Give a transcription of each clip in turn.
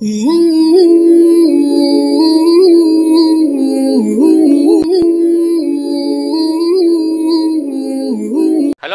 Hello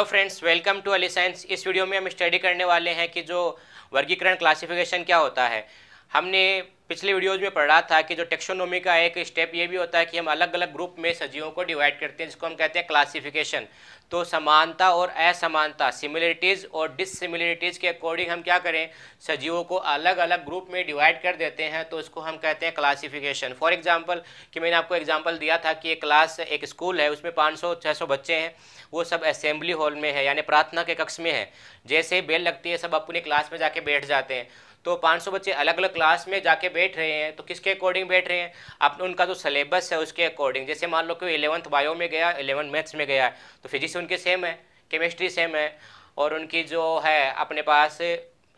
friends, welcome to Ali science. इस video में हम स्टडी करने वाले हैं कि जो वर्गीकरण क्लासिफिकेशन क्या होता है। हमने पिछले वीडियोज में पढ़ा था कि जो टेक्सोनोमी का एक स्टेप ये भी होता है कि हम अलग अलग ग्रुप में सजीवों को डिवाइड करते हैं, जिसको हम कहते हैं क्लासिफिकेशन। तो समानता और असमानता, सिमिलरिटीज़ और डिससिमिलरिटीज़ के अकॉर्डिंग हम क्या करें, सजीवों को अलग अलग ग्रुप में डिवाइड कर देते हैं, तो उसको हम कहते हैं क्लासिफिकेशन। फॉर एग्जांपल कि मैंने आपको एग्जांपल दिया था कि एक स्कूल है, उसमें 500-600 बच्चे हैं, वो सब असेंबली हॉल में है, यानी प्रार्थना के कक्ष में है। जैसे ही बेल लगती है सब अपनी क्लास में जाके बैठ जाते हैं। तो 500 बच्चे अलग अलग क्लास में जाके बैठ रहे हैं, तो किसके अकॉर्डिंग बैठ रहे हैं, अपने उनका जो सिलेबस है उसके अकॉर्डिंग। जैसे मान लो कि 11th बायो में गया, 11th मैथ्स में गया है, तो फिजिक्स उनके सेम है, केमिस्ट्री सेम है, और उनकी जो है अपने पास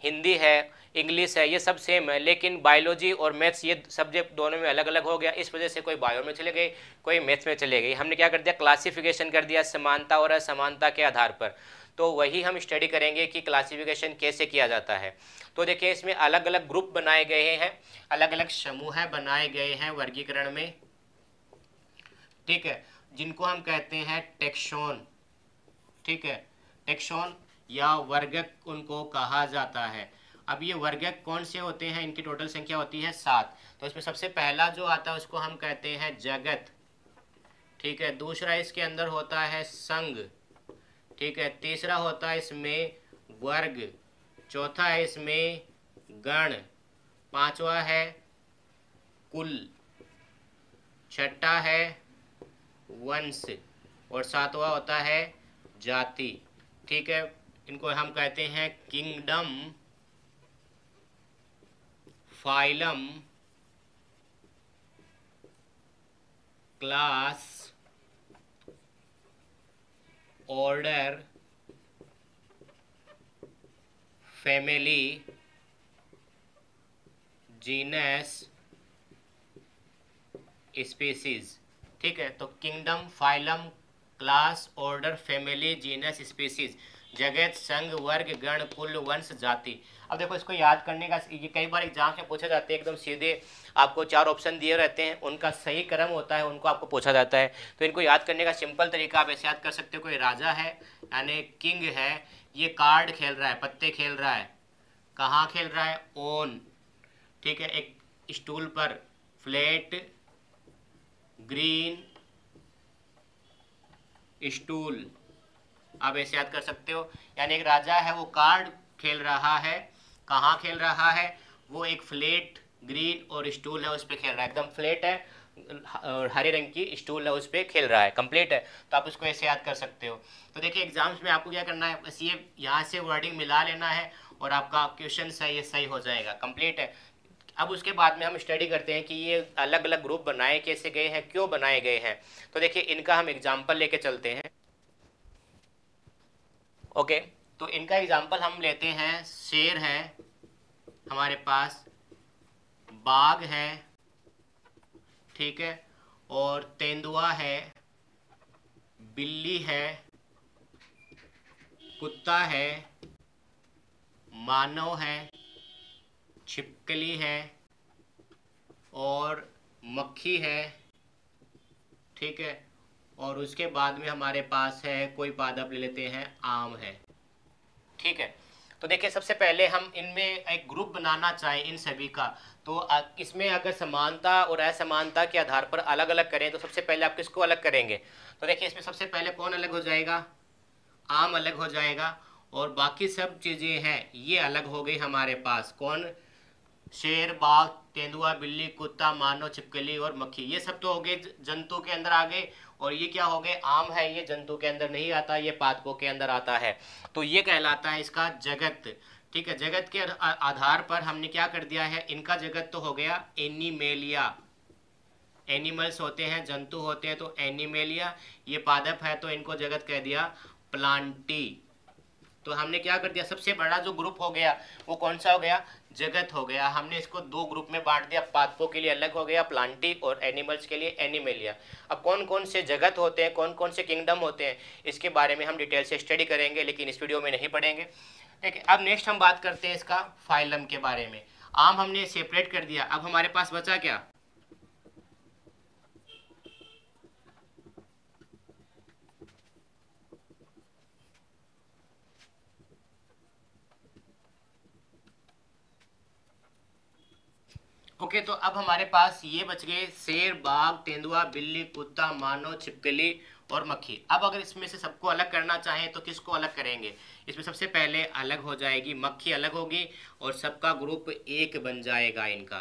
हिंदी है, इंग्लिश है, ये सब सेम है। लेकिन बायोलॉजी और मैथ्स ये सब्जेक्ट दोनों में अलग अलग हो गया, इस वजह से कोई बायो में चले गए, कोई मैथ्स में चले गए। हमने क्या कर दिया, क्लासिफिकेशन कर दिया समानता और असमानता के आधार पर। तो वही हम स्टडी करेंगे कि क्लासिफिकेशन कैसे किया जाता है। तो देखिए, इसमें अलग अलग ग्रुप बनाए गए हैं, अलग अलग समूह बनाए गए हैं वर्गीकरण में, ठीक है, जिनको हम कहते हैं टेक्सोन। ठीक है, टेक्सोन या वर्गक उनको कहा जाता है। अब ये वर्गक कौन से होते हैं, इनकी टोटल संख्या होती है 7। तो इसमें सबसे पहला जो आता है उसको हम कहते हैं जगत। ठीक है, दूसरा इसके अंदर होता है संघ। ठीक है, तीसरा होता है इसमें वर्ग, चौथा है इसमें गण, पांचवा है कुल, छठा है वंश, और सातवां होता है जाति। ठीक है, इनको हम कहते हैं kingdom, phylum, class, order, family, genus, species. ठीक है, तो kingdom, phylum, class, order, family, genus, species, जगत, संघ, वर्ग, गण, कुल, वंश, जाति। अब देखो, इसको याद करने का ये कई बार एग्जाम में पूछे जाते हैं, एकदम सीधे आपको 4 ऑप्शन दिए रहते हैं, उनका सही क्रम होता है, उनको आपको पूछा जाता है। तो इनको याद करने का सिंपल तरीका आप ऐसे याद कर सकते हो। कोई राजा है यानी किंग है, ये कार्ड खेल रहा है, पत्ते खेल रहा है, कहाँ खेल रहा है, ओन। ठीक है, एक स्टूल पर, फ्लैट, ग्रीन स्टूल, आप ऐसे याद कर सकते हो। यानी एक राजा है, वो कार्ड खेल रहा है, कहाँ खेल रहा है, वो एक फ्लैट, ग्रीन और स्टूल है उस पर खेल रहा है। एकदम फ्लैट है और हरे रंग की स्टूल है, उस पर खेल रहा है, कंप्लीट है। तो आप उसको ऐसे याद कर सकते हो। तो देखिए, एग्जाम्स में आपको क्या करना है, बस ये यहाँ से वर्डिंग मिला लेना है और आपका क्वेश्चन है ये सही हो जाएगा, कंप्लीट है। अब उसके बाद में हम स्टडी करते हैं कि ये अलग अलग ग्रुप बनाए कैसे गए हैं, क्यों बनाए गए हैं। तो देखिए, इनका हम एग्जाम्पल लेके चलते हैं। ओके, तो इनका एग्जाम्पल हम लेते हैं। शेर है हमारे पास, बाघ है, ठीक है, और तेंदुआ है, बिल्ली है, कुत्ता है, मानव है, छिपकली है और मक्खी है। ठीक है, और उसके बाद में हमारे पास है, कोई पादप ले लेते हैं, आम है। ठीक है, तो देखिए, सबसे पहले हम इनमें एक ग्रुप बनाना चाहें इन सभी का, तो इसमें अगर समानता और असमानता के आधार पर अलग अलग करें, तो सबसे पहले आप किसको अलग करेंगे। तो देखिए, इसमें सबसे पहले कौन अलग हो जाएगा, आम अलग हो जाएगा, और बाकी सब चीज़ें हैं ये अलग हो गई हमारे पास। कौन, शेर, बाघ, तेंदुआ, बिल्ली, कुत्ता, मानव, छिपकली और मक्खी, ये सब तो हो गए जंतु के अंदर आ गए। और ये क्या हो गए, आम है, ये जंतु के अंदर नहीं आता, ये पादपों के अंदर आता है। तो ये कहलाता है इसका जगत। ठीक है, जगत के आधार पर हमने क्या कर दिया है, इनका जगत तो हो गया एनिमेलिया, एनिमल्स होते हैं, जंतु होते हैं, तो एनिमेलिया। ये पादप है तो इनको जगत कह दिया प्लांटी। तो हमने क्या कर दिया, सबसे बड़ा जो ग्रुप हो गया वो कौन सा हो गया, जगत हो गया। हमने इसको 2 ग्रुप में बांट दिया, पादपों के लिए अलग हो गया प्लांटी और एनिमल्स के लिए एनिमेलिया। अब कौन कौन से जगत होते हैं, कौन कौन से किंगडम होते हैं, इसके बारे में हम डिटेल से स्टडी करेंगे, लेकिन इस वीडियो में नहीं पढ़ेंगे। ठीक है, अब नेक्स्ट हम बात करते हैं इसका फाइलम के बारे में। आम हमने सेपरेट कर दिया, अब हमारे पास बचा क्या? ओके, तो अब हमारे पास ये बच गए शेर, बाघ, तेंदुआ, बिल्ली, कुत्ता, मानव, छिपकली और मक्खी। अब अगर इसमें से सबको अलग करना चाहें तो किसको अलग करेंगे? इसमें सबसे पहले अलग हो जाएगी मक्खी, अलग होगी और सबका ग्रुप एक बन जाएगा इनका।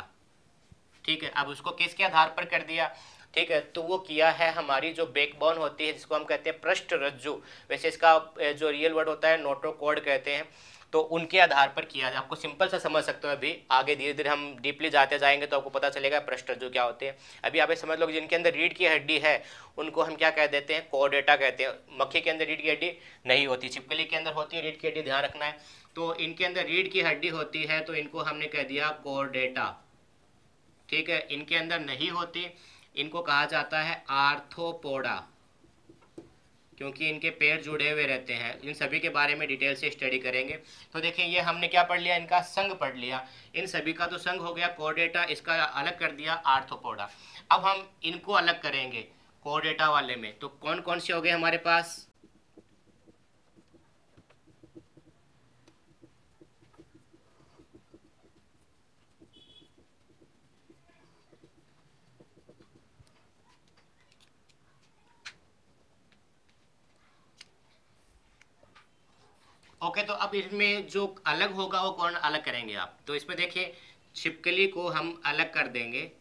ठीक है, अब उसको किसके आधार पर कर दिया? ठीक है, तो वो किया है हमारी जो बैकबोन होती है जिसको हम कहते हैं पृष्ठ रज्जु, वैसे इसका जो रियल वर्ड होता है नोटोकॉर्ड कहते हैं, तो उनके आधार पर किया है। आपको सिंपल सा समझ सकते हो, अभी आगे धीरे धीरे हम डीपली जाते जाएंगे तो आपको पता चलेगा पृष्ठ रज्जु क्या होते हैं। अभी आप ये समझ लो जिनके अंदर रीढ़ की हड्डी है उनको हम क्या कह देते हैं? कोर्डेटा कहते हैं। मक्खी के अंदर रीढ़ की हड्डी नहीं होती, छिपकली के अंदर होती है रीढ़ की हड्डी, ध्यान रखना है। तो इनके अंदर रीढ़ की हड्डी होती है तो इनको हमने कह दिया कोर्डेटा। ठीक है, इनके अंदर नहीं होती, इनको कहा जाता है आर्थ्रोपोडा, क्योंकि इनके पैर जुड़े हुए रहते हैं। इन सभी के बारे में डिटेल से स्टडी करेंगे। तो देखिए ये हमने क्या पढ़ लिया? इनका संघ पढ़ लिया। इन सभी का तो संघ हो गया कोर्डेटा, इसका अलग कर दिया आर्थ्रोपोडा। अब हम इनको अलग करेंगे कोर्डेटा वाले में, तो कौन कौन से हो गए हमारे पास? ओके, तो अब इसमें जो अलग होगा वो कौन अलग करेंगे आप? तो इसमें देखिए छिपकली को हम अलग कर देंगे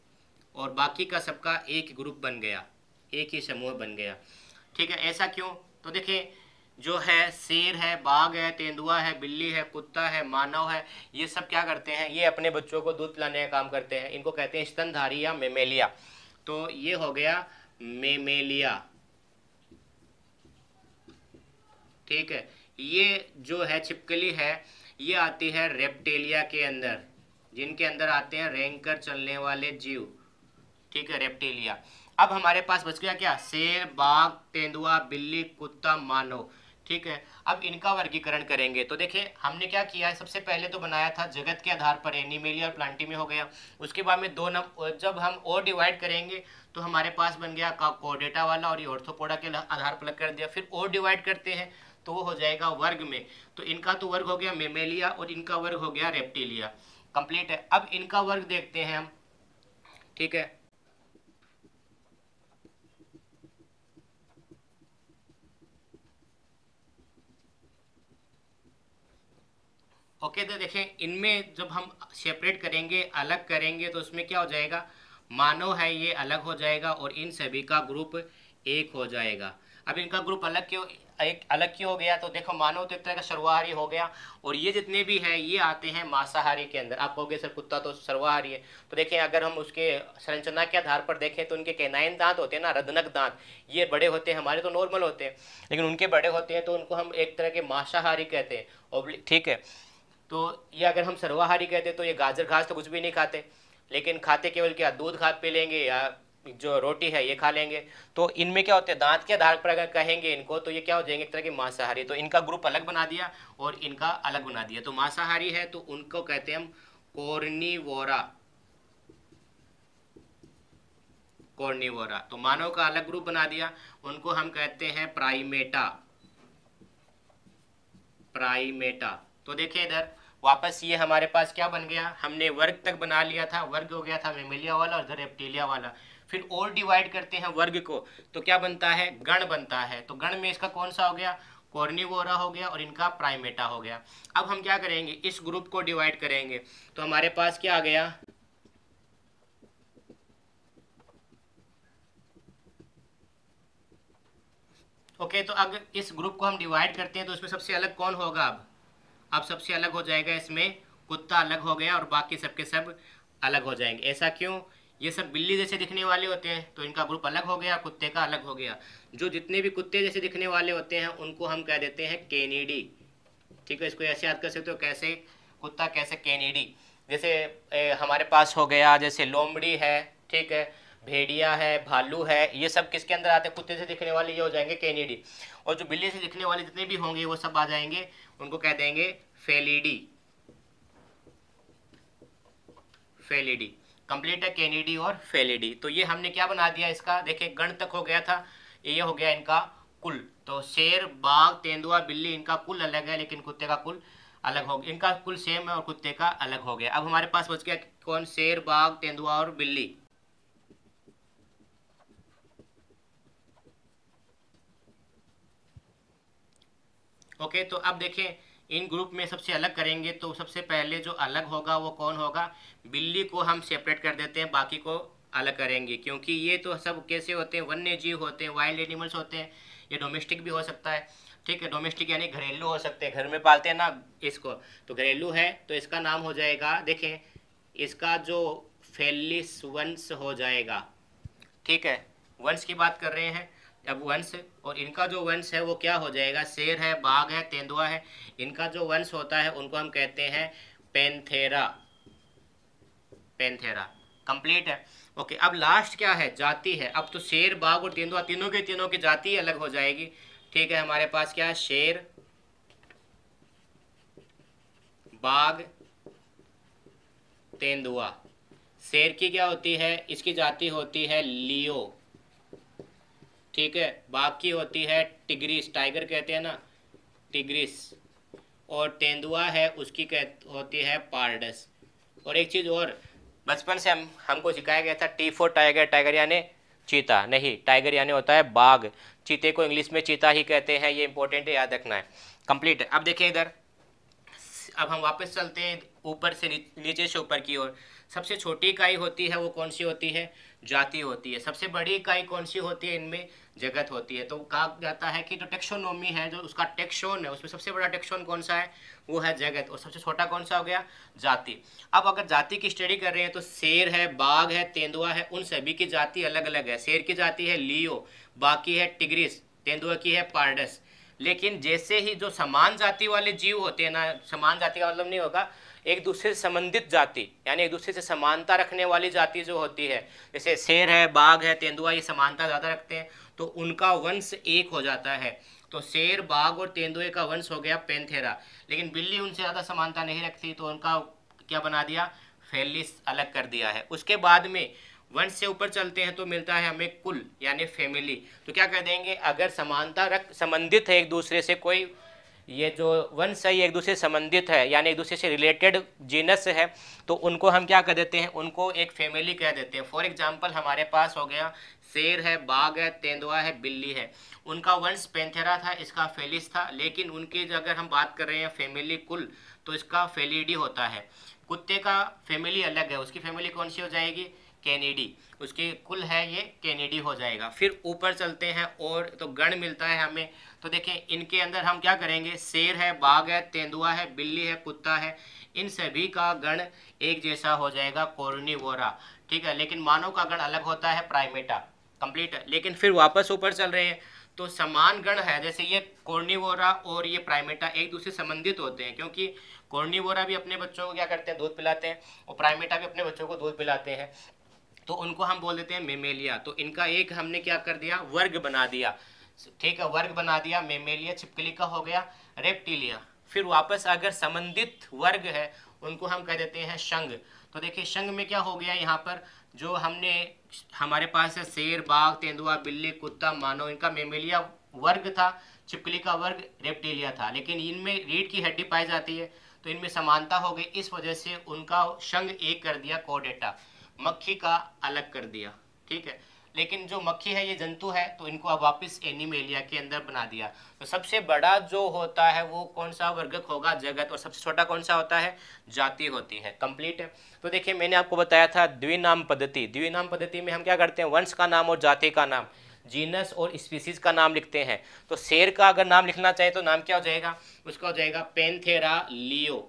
और बाकी का सबका एक ग्रुप बन गया, एक ही समूह बन गया। ठीक है, ऐसा क्यों? तो देखिए जो है शेर है, बाघ है, तेंदुआ है, बिल्ली है, कुत्ता है, मानव है, ये सब क्या करते हैं? ये अपने बच्चों को दूध पिलाने का काम करते हैं। इनको कहते हैं स्तनधारी या मेमेलिया। तो ये हो गया मेमेलिया। ठीक है, ये जो है छिपकली है ये आती है रेप्टेलिया के अंदर, जिनके अंदर आते हैं रेंगकर चलने वाले जीव। ठीक है, रेप्टेलिया। अब हमारे पास बच गया क्या? शेर, बाघ, तेंदुआ, बिल्ली, कुत्ता, मानव। ठीक है, अब इनका वर्गीकरण करेंगे। तो देखिए हमने क्या किया है, सबसे पहले तो बनाया था जगत के आधार पर, एनिमेलिया और प्लांटी में हो गया। उसके बाद में जब हम और डिवाइड करेंगे तो हमारे पास बन गया कोर्डेटा वाला और ये ऑर्थोपोडा के आधार पर अलग कर दिया। फिर और डिवाइड करते हैं तो वो हो जाएगा वर्ग में। तो इनका तो वर्ग हो गया मेमेलिया और इनका वर्ग हो गया रेप्टिलिया। कंप्लीट है। अब इनका वर्ग देखते हैं हम। ठीक है, ओके, तो देखें इनमें जब हम सेपरेट करेंगे, अलग करेंगे, तो उसमें क्या हो जाएगा? मानव है ये अलग हो जाएगा और इन सभी का ग्रुप एक हो जाएगा। अब इनका ग्रुप अलग क्यों हो गया? तो देखो मानव तो एक तरह का सर्वाहारी हो गया और ये जितने भी हैं ये आते हैं मांसाहारी के अंदर। आप कहोगे सर कुत्ता तो सर्वाहारी है, तो देखें अगर हम उसके संरचना के आधार पर देखें तो उनके कैनाइन दांत होते हैं ना, रदनक दांत, ये बड़े होते हैं, हमारे तो नॉर्मल होते हैं लेकिन उनके बड़े होते हैं, तो उनको हम एक तरह के मांसाहारी कहते हैं। ठीक है, तो ये अगर हम सर्वाहारी कहते तो ये गाजर घास तो कुछ भी नहीं खाते, लेकिन खाते केवल क्या? दूध खा पी लेंगे या जो रोटी है ये खा लेंगे। तो इनमें क्या होते हैं? दांत के आधार पर अगर कहेंगे इनको तो ये क्या हो जाएंगे? एक तरह के मांसाहारी। तो इनका ग्रुप अलग बना दिया और इनका अलग बना दिया। तो मांसाहारी है तो उनको कहते हैं हम कॉर्निवोरा। कॉर्निवोरा। तो मानव का अलग ग्रुप बना दिया, उनको हम कहते हैं प्राइमेटा। प्राइमेटा। तो देखिए इधर वापस ये हमारे पास क्या बन गया? हमने वर्ग तक बना लिया था, वर्ग हो गया था मेमेलिया वाला और इधर रेप्टिलिया वाला। फिर और डिवाइड करते हैं वर्ग को तो क्या बनता है? गण बनता है। तो गण में इसका कौन सा हो गया? कॉर्निवोरा हो गया और इनका प्राइमेटा हो गया। अब हम क्या करेंगे? इस ग्रुप को डिवाइड करेंगे तो हमारे पास क्या आ गया? ओके, तो अगर इस ग्रुप को हम डिवाइड करते हैं तो उसमें सबसे अलग कौन होगा? अब सबसे अलग हो जाएगा इसमें कुत्ता अलग हो गया और बाकी सबके सब अलग हो जाएंगे। ऐसा क्यों? ये सब बिल्ली जैसे दिखने वाले होते हैं तो इनका ग्रुप अलग हो गया, कुत्ते का अलग हो गया। जो जितने भी कुत्ते जैसे दिखने वाले होते हैं उनको हम कह देते हैं कैनिडी। ठीक है, इसको ऐसे याद कर सकते हो, कैसे? कुत्ता कैसे? कैनिडी। जैसे हमारे पास हो गया जैसे लोमड़ी है, ठीक है, भेड़िया है, भालू है, ये सब किसके अंदर आते हैं? कुत्ते से दिखने वाले ये हो जाएंगे कैनिडी। और जो बिल्ली से दिखने वाले जितने भी होंगे वो सब आ जाएंगे, उनको कह देंगे फेलिडी। फेलिडी। कंप्लीट है, कैनिडी और फेलिडी। तो ये हमने क्या बना दिया इसका, देखिए गण तक हो गया था, ये हो गया इनका कुल। तो शेर, बाघ, तेंदुआ, बिल्ली, इनका कुल अलग है लेकिन कुत्ते का कुल अलग हो गया, इनका कुल सेम है और कुत्ते का अलग हो गया। अब हमारे पास बच गया कौन, शेर, बाघ, तेंदुआ और बिल्ली। ओके, तो अब देखें इन ग्रुप में सबसे अलग करेंगे तो सबसे पहले जो अलग होगा वो कौन होगा, बिल्ली को हम सेपरेट कर देते हैं, बाकी को अलग करेंगे, क्योंकि ये तो सब कैसे होते हैं, वन्य जीव होते हैं, वाइल्ड एनिमल्स होते हैं। ये डोमेस्टिक भी हो सकता है, ठीक है, डोमेस्टिक यानी घरेलू हो सकते हैं, घर में पालते हैं ना इसको, तो घरेलू है तो इसका नाम हो जाएगा, देखें इसका जो फेलिस वंश हो जाएगा, ठीक है, वंश की बात कर रहे हैं अब वंश, और इनका जो वंश है वो क्या हो जाएगा, शेर है, बाघ है, तेंदुआ है, इनका जो वंश होता है उनको हम कहते हैं पैंथेरा। पैंथेरा कंप्लीट है। ओके, अब लास्ट क्या है, जाति है। अब तो शेर, बाघ और तेंदुआ तीनों की जाति अलग हो जाएगी, ठीक है। हमारे पास क्या है, शेर, बाघ, तेंदुआ। शेर की क्या होती है, इसकी जाति होती है लियो, ठीक है। बाघ की होती है टिग्रिस, टाइगर कहते हैं ना, टिग्रिस। और तेंदुआ है उसकी होती है पारडस। और एक चीज़ और, बचपन से हमको सिखाया गया था टी फॉर टाइगर, टाइगर यानी चीता नहीं, टाइगर यानी होता है बाघ, चीते को इंग्लिश में चीता ही कहते हैं, ये इंपॉर्टेंट है, याद रखना है। कंप्लीट है। अब देखिए इधर, अब हम वापस चलते हैं ऊपर से नीचे से ऊपर की ओर। सबसे छोटी इकाई होती है वो कौन सी होती है, जाति होती है। सबसे बड़ी इकाई कौन सी होती है, इनमें जगत होती है। तो कहा जाता है कि जो टेक्सोनोमी है, जो उसका टेक्सोन है, उसमें सबसे बड़ा टेक्सोन कौन सा है, वो है जगत, और सबसे छोटा कौन सा हो गया, जाति। अब अगर जाति की स्टडी कर रहे हैं तो शेर है, बाघ है, तेंदुआ है, उन सभी की जाति अलग अलग है। शेर की जाति है लियो, बाघ की है टिग्रिस, तेंदुआ की है पारडस। लेकिन जैसे ही जो समान जाति वाले जीव होते हैं ना, समान जाति का मतलब नहीं होगा, एक दूसरे से संबंधित जाति यानी एक दूसरे से समानता रखने वाली जाति जो होती है, जैसे शेर है, बाघ है, तेंदुआ, ये समानता ज़्यादा रखते हैं तो उनका वंश एक हो जाता है। तो शेर, बाघ और तेंदुए का वंश हो गया पैंथेरा। लेकिन बिल्ली उनसे ज़्यादा समानता नहीं रखती तो उनका क्या बना दिया, फेलिस अलग कर दिया है। उसके बाद में वंश से ऊपर चलते हैं तो मिलता है हमें कुल यानी फैमिली। तो क्या कर देंगे, अगर समानता रख संबंधित है एक दूसरे से, कोई ये जो वंश है ये एक दूसरे से संबंधित है यानी एक दूसरे से रिलेटेड जीनस है, तो उनको हम क्या कर देते हैं, उनको एक फैमिली कह देते हैं। फॉर एग्जांपल हमारे पास हो गया शेर है, बाघ है, तेंदुआ है, बिल्ली है, उनका वंश पैंथेरा था, इसका फेलिस था। लेकिन उनकी अगर हम बात कर रहे हैं फैमिली कुल, तो इसका फेलिडी होता है। कुत्ते का फैमिली अलग है, उसकी फैमिली कौन सी हो जाएगी, कैनिडी, उसके कुल है ये कैनिडी हो जाएगा। फिर ऊपर चलते हैं और तो गण मिलता है हमें। तो देखें इनके अंदर हम क्या करेंगे, शेर है, बाघ है, तेंदुआ है, बिल्ली है, कुत्ता है, इन सभी का गण एक जैसा हो जाएगा, कॉर्निवोरा, ठीक है। लेकिन मानव का गण अलग होता है, प्राइमेटा। कंप्लीट है। लेकिन फिर वापस ऊपर चल रहे हैं तो समान गण है, जैसे ये कॉर्निवोरा और ये प्राइमेटा एक दूसरे से संबंधित होते हैं, क्योंकि कॉर्निवोरा भी अपने बच्चों को क्या करते हैं, दूध पिलाते हैं, और प्राइमेटा भी अपने बच्चों को दूध पिलाते हैं, तो उनको हम बोल देते हैं मेमेलिया। तो इनका एक हमने क्या कर दिया, वर्ग बना दिया, ठीक है, वर्ग बना दिया। मेमेलिया छिपकली का हो गया रेप्टिलिया। फिर वापस अगर संबंधित वर्ग है उनको हम कह देते हैं संघ। तो देखिए संघ में क्या हो गया, यहाँ पर जो हमने हमारे पास है शेर, बाघ, तेंदुआ, बिल्ली, कुत्ता, मानव, इनका मेमेलिया वर्ग था, छिपकली का वर्ग रेप्टिलिया था। लेकिन इनमें रीढ़ की हड्डी पाई जाती है तो इनमें समानता हो गई, इस वजह से उनका संघ एक कर दिया, कोडेटा। मक्खी का अलग कर दिया, ठीक है। लेकिन जो मक्खी है ये जंतु है तो इनको अब वापस एनिमेलिया के अंदर बना दिया। तो सबसे बड़ा जो होता है वो कौन सा वर्गक होगा, जगत, और सबसे छोटा कौन सा होता है, जाति होती है। कंप्लीट है। तो देखिए मैंने आपको बताया था द्विनाम पद्धति। द्विनाम पद्धति में हम क्या करते हैं, वंश का नाम और जाति का नाम, जीनस और स्पीसीज का नाम लिखते हैं। तो शेर का अगर नाम लिखना चाहे तो नाम क्या हो जाएगा, उसका हो जाएगा पैंथेरा लियो।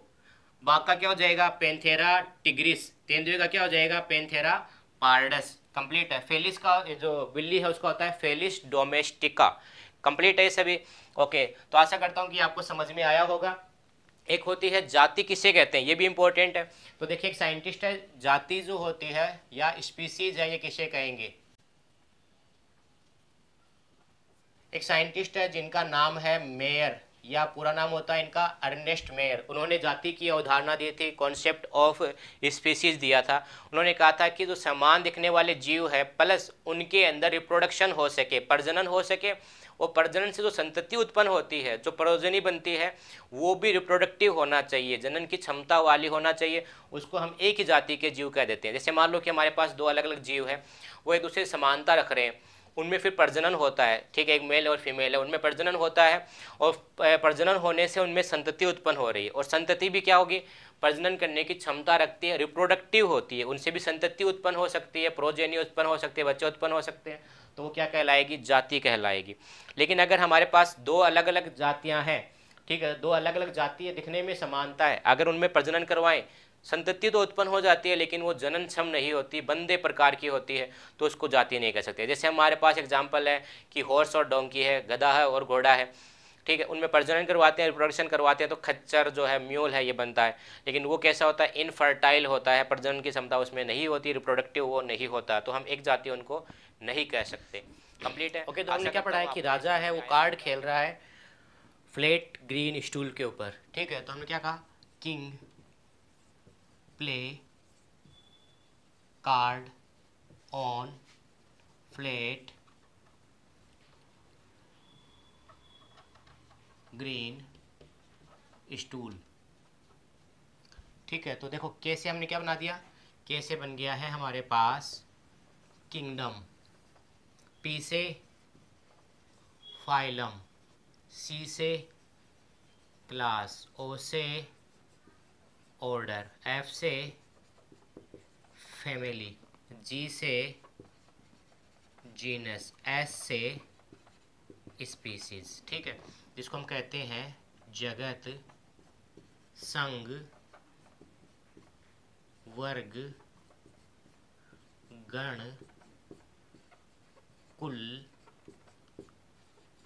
बाघ का क्या हो जाएगा, पैंथेरा टिग्रिस। तेंदुए का क्या हो जाएगा, पैंथेरा पारडस। कंप्लीट है। फेलिस का जो बिल्ली है उसका होता है फेलिस डोमेस्टिका। कंप्लीट है सभी। ओके, तो आशा करता हूँ कि आपको समझ में आया होगा। एक होती है जाति, किसे कहते हैं, ये भी इंपॉर्टेंट है। तो देखिए एक साइंटिस्ट है, जाति जो होती है या स्पीसीज है ये किसे कहेंगे, एक साइंटिस्ट है जिनका नाम है मेयर या पूरा नाम होता है इनका अर्नेस्ट मेयर। उन्होंने जाति की अवधारणा दी थी, कॉन्सेप्ट ऑफ स्पीसीज दिया था। उन्होंने कहा था कि जो समान दिखने वाले जीव है प्लस उनके अंदर रिप्रोडक्शन हो सके, प्रजनन हो सके, और प्रजनन से जो संतति उत्पन्न होती है, जो प्रोजनी बनती है, वो भी रिप्रोडक्टिव होना चाहिए, जनन की क्षमता वाली होना चाहिए, उसको हम एक ही जाति के जीव कह देते हैं। जैसे मान लो कि हमारे पास दो अलग अलग जीव है, वो एक दूसरे से समानता रख रहे हैं, उनमें फिर प्रजनन होता है, ठीक है, एक मेल और फीमेल है, उनमें प्रजनन होता है, और प्रजनन होने से उनमें संतति उत्पन्न हो रही है, और संतति भी क्या होगी, प्रजनन करने की क्षमता रखती है, रिप्रोडक्टिव होती है, उनसे भी संतति उत्पन्न हो सकती है, प्रोजेनी उत्पन्न हो सकती है, बच्चे उत्पन्न हो सकते हैं, तो वो क्या कहलाएगी, जाति कहलाएगी। लेकिन अगर हमारे पास दो अलग अलग जातियां हैं, ठीक है, दो अलग अलग जाति दिखने में समानता है, अगर उनमें प्रजनन करवाएं, संतति तो उत्पन्न हो जाती है लेकिन वो जननक्षम नहीं होती, बंदे प्रकार की होती है, तो उसको जाति नहीं कह सकते। जैसे हमारे पास एग्जाम्पल है कि हॉर्स और डोंकी है, गधा है और घोड़ा है, ठीक है, उनमें प्रजनन करवाते हैं, रिप्रोडक्शन करवाते हैं, तो खच्चर जो है, म्यूल है, ये बनता है। लेकिन वो कैसा होता है, इनफर्टाइल होता है, प्रजनन की क्षमता उसमें नहीं होती, रिप्रोडक्टिव वो नहीं होता, तो हम एक जाति उनको नहीं कह सकते। कंप्लीट है। ओके, तो हमने क्या पढ़ा है कि राजा है वो कार्ड खेल रहा है फ्लैट ग्रीन स्टूल के ऊपर, ठीक है, तो हमने क्या कहा, king play card on flat green stool, ठीक है। तो देखो कैसे हमने क्या बना दिया, कैसे बन गया है हमारे पास किंगडम, पी से फाइलम, सी से क्लास, ओ से ऑर्डर, एफ से फैमिली, जी से जीनस, एस से स्पीसीज, ठीक है, जिसको हम कहते हैं जगत, संघ, वर्ग, गण, कुल,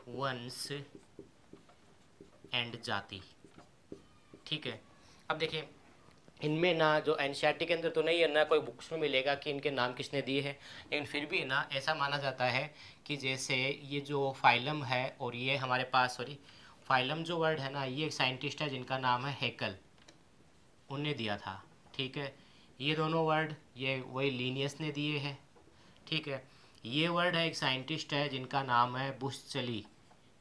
वंश एंड जाति, ठीक है। अब देखिए इनमें ना जो एनसीईआरटी के अंदर तो नहीं है, ना कोई बुक्स में मिलेगा कि इनके नाम किसने दिए हैं, लेकिन फिर भी ना ऐसा माना जाता है कि जैसे ये जो फाइलम है और ये हमारे पास, सॉरी, फाइलम जो वर्ड है ना, ये एक साइंटिस्ट है जिनका नाम है हैकल, उनने दिया था, ठीक है। ये दोनों वर्ड ये वही लिनियस ने दिए हैं, ठीक है। ये वर्ड है एक साइंटिस्ट है जिनका नाम है बुशचली,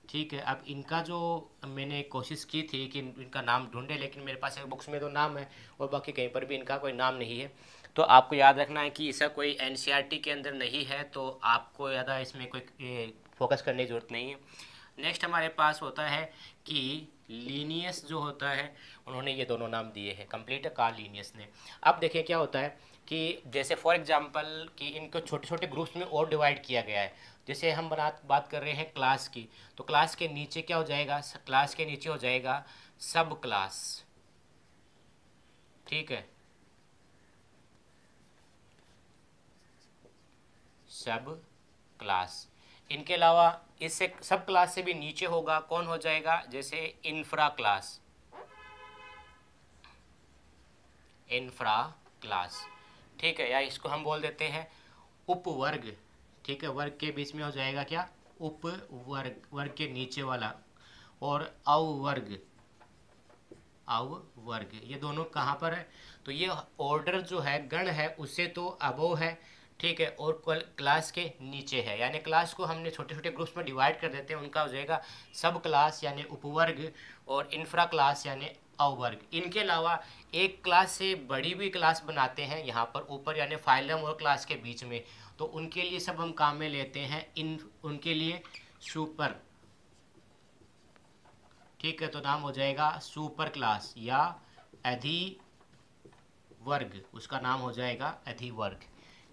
ठीक है। अब इनका जो मैंने कोशिश की थी कि इनका नाम ढूंढे, लेकिन मेरे पास एक बुक्स में तो नाम है और बाकी कहीं पर भी इनका कोई नाम नहीं है, तो आपको याद रखना है कि ऐसा कोई एनसीईआरटी के अंदर नहीं है, तो आपको ज़्यादा इसमें कोई फोकस करने की ज़रूरत नहीं है। नेक्स्ट हमारे पास होता है कि लीनियस जो होता है, उन्होंने ये दोनों नाम दिए हैं, कंप्लीट है, कार्ल लीनियस ने। अब देखिए क्या होता है कि जैसे फॉर एग्जांपल कि इनको छोटे छोटे ग्रुप्स में और डिवाइड किया गया है। जैसे हम बात कर रहे हैं क्लास की, तो क्लास के नीचे क्या हो जाएगा, क्लास के नीचे हो जाएगा सब क्लास, ठीक है, सब क्लास। इनके अलावा इससे सब क्लास से भी नीचे होगा, कौन हो जाएगा, जैसे इंफ्रा क्लास, इंफ्रा क्लास, ठीक है, या इसको हम बोल देते हैं उपवर्ग, ठीक है, वर्ग के बीच में हो जाएगा क्या, उपवर्ग, वर्ग के नीचे वाला, और अववर्ग, अववर्ग, ये दोनों कहाँ पर है, तो ये ऑर्डर जो है, गण है, उससे तो अबोव है, ठीक है, और क्लास के नीचे है, यानी क्लास को हमने छोटे छोटे ग्रुप्स में डिवाइड कर देते हैं, उनका हो जाएगा सब क्लास यानी उपवर्ग, और इंफ्रा क्लास यानी अववर्ग। इनके अलावा एक क्लास से बड़ी भी क्लास बनाते हैं यहाँ पर ऊपर, यानी फाइलम और क्लास के बीच में, तो उनके लिए सब हम काम में लेते हैं उनके लिए सुपर, ठीक है, तो नाम हो जाएगा सुपर क्लास या अधिवर्ग, उसका नाम हो जाएगा अधिवर्ग,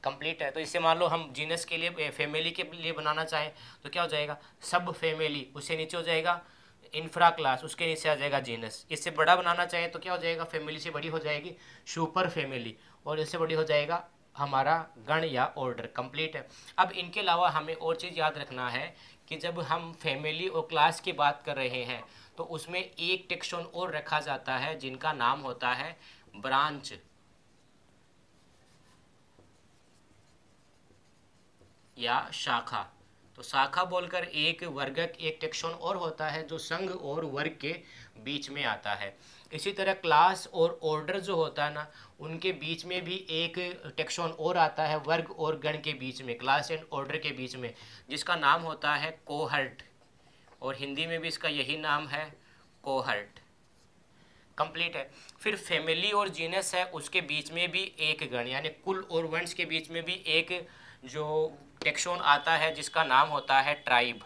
कंप्लीट है। तो इससे मान लो हम जीनस के लिए, फैमिली के लिए बनाना चाहें तो क्या हो जाएगा, सब फैमिली, उससे नीचे हो जाएगा इंफ्रा क्लास, उसके नीचे आ जाएगा जीनस। इससे बड़ा बनाना चाहे तो क्या हो जाएगा, फैमिली से बड़ी हो जाएगी सुपर फैमिली, और इससे बड़ी हो जाएगा हमारा गण या ऑर्डर, कंप्लीट है। अब इनके अलावा हमें और चीज़ याद रखना है कि जब हम फैमिली और क्लास की बात कर रहे हैं तो उसमें एक टेक्सोन और रखा जाता है जिनका नाम होता है ब्रांच या शाखा। तो शाखा बोलकर एक वर्गक, एक टेक्सोन और होता है जो संघ और वर्ग के बीच में आता है। इसी तरह क्लास और ऑर्डर जो होता है ना, उनके बीच में भी एक टेक्सोन और आता है वर्ग और गण के बीच में, क्लास एंड ऑर्डर के बीच में, जिसका नाम होता है कोहर्ट, और हिंदी में भी इसका यही नाम है, कोहर्ट। कंप्लीट है। फिर फैमिली और जीनस है, उसके बीच में भी एक गण यानी कुल और वंश के बीच में भी एक जो टेक्सोन आता है जिसका नाम होता है ट्राइब।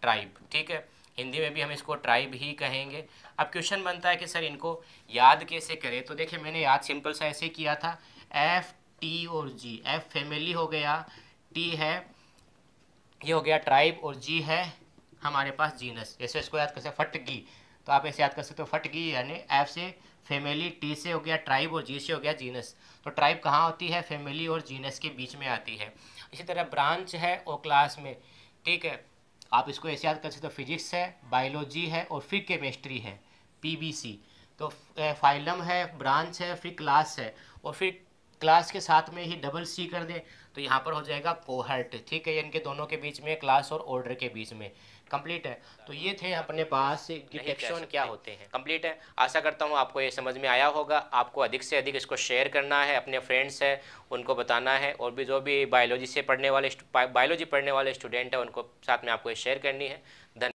ट्राइब, ठीक है, हिंदी में भी हम इसको ट्राइब ही कहेंगे। अब क्वेश्चन बनता है कि सर इनको याद कैसे करें, तो देखिए मैंने याद सिंपल सा ऐसे किया था, एफ टी और जी। एफ फैमिली हो गया, टी है, ये हो गया ट्राइब, और जी है हमारे पास जीनस। जैसे इसको याद कर सकते फटगी, तो आप ऐसे याद कर सकते हो फटगी, यानी एफ से फैमिली, टी से हो गया ट्राइब और जी से हो गया जीनस। तो ट्राइब कहाँ होती है, फैमिली और जीनस के बीच में आती है। इसी तरह ब्रांच है और क्लास में, ठीक है, आप इसको ऐसे याद कर सकते हो, फिजिक्स है, बायोलॉजी है और फिर केमिस्ट्री है, पीबीसी। तो फाइलम है, ब्रांच है, फिर क्लास है, और फिर क्लास के साथ में ही डबल सी कर दें तो यहाँ पर हो जाएगा कोहर्ट, ठीक है, इनके दोनों के बीच में, क्लास और ऑर्डर के बीच में। कंप्लीट है। तो ये थे अपने पास कि टेक्सोन क्या होते हैं। कंप्लीट है। आशा करता हूँ आपको ये समझ में आया होगा। आपको अधिक से अधिक इसको शेयर करना है, अपने फ्रेंड्स हैं उनको बताना है, और भी जो भी बायोलॉजी पढ़ने वाले स्टूडेंट है उनको साथ में आपको शेयर करनी है। धन्यवाद।